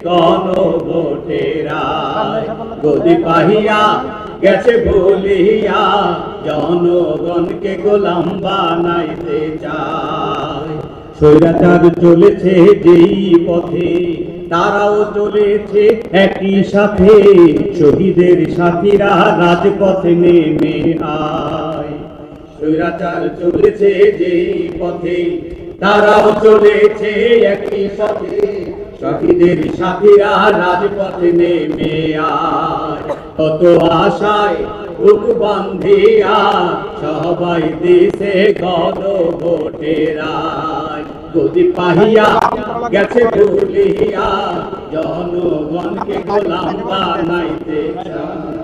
গণভোটেরা গদি পাহিয়া গেছে ভুলিয়া জনগণকে গোলাম বানাইতে চায়। স্বৈরাচার চলেছে যেই পথে তারাও চলেছে একই সাথে, শহীদের সাথীরা রাজপথে নেমে আয়। স্বৈরাচার চলেছে যেই পথে তারাও চলেছে একই সাথে, শহীদের সাথীরা রাজপথে নেমে আয়। কত আশায় বুক বান্ধিয়া সবাই দিছে গণভোটেরা গদি পাহিয়া গেছে ভুলিয়া জনগণকে গোলাম বানাইতে চায়।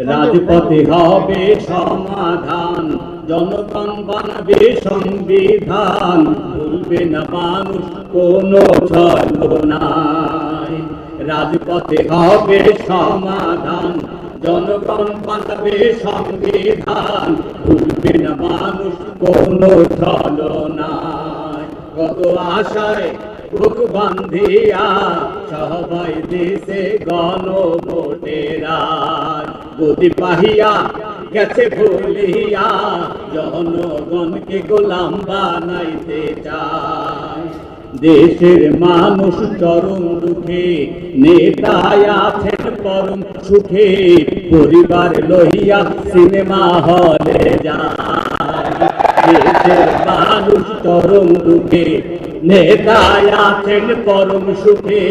রাজপথে হবে সমাধান, জনগণ বানাবে সংবিধান, ভুলবে না মানুষ কোনো ছলনায়। রাজপথে হবে সমাধান, জনগণ বানাবে সংবিধান, ভুলবে না মানুষ কোনো ছলনায়। কত আশায় বুক বান্ধিয়া সবাই দিছে গণভোটেরা গদি পাহিয়া গেছে ভুলিয়া জনগণকে গোলাম বানাইতে চায়। দেশের মানুষ চরম দুঃখে, নেতায় আছেন পরম সুখে, পরিবার লইয়া সিনেমা হলে যায়। দেশের মানুষ চরম দুঃখে, নেতায় আছেন পরম সুখে,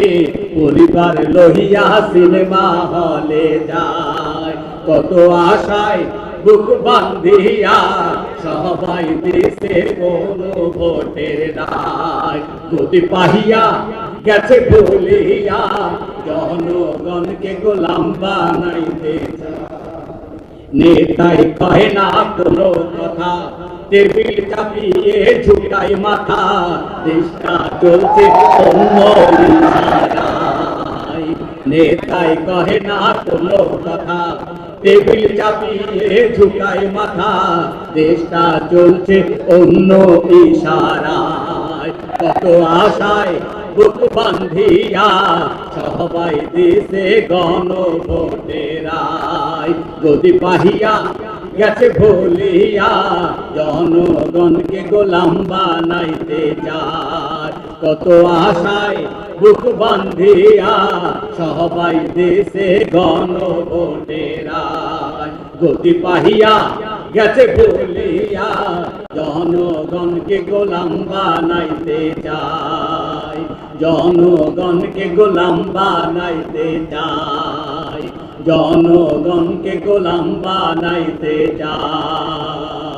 পরিবার লইয়া সিনেমা হলে যায়। কত আশায় বুক বান্ধিয়া সবাই দিছে গণভোটের রায় গদি পাহিয়া গেছে ভুলিয়া জনগণকে গোলাম বানাইতে চায়। নেতাই কয় না কোনো কথা, টেবিল চাপিয়ে ঝুঁকাই মাথা, দেশটা চলছে অন্য ইশারায়। নেতাই কয় না কোনো কথা, টেবিল চাপিয়ে ঝুঁকাই মাথা, দেশটা চলছে অন্য ইশারায়। কত আশায় বুক বান্ধিয়া সবাই দিছে গণভোটেরা গদি পাহিয়া গেছে ভুলিয়া জনগণকে গোলাম বানাইতে চায়। কত আশায় বুক বান্ধিয়া সবাই দিছে গণভোটেরা গদি পাহিয়া গেছে ভুলিয়া জনগণকে গোলাম বানাইতে চায়। জনগণকে গোলাম বানাইতে চায়, জনগণকে গোলাম বানাইতে চায়।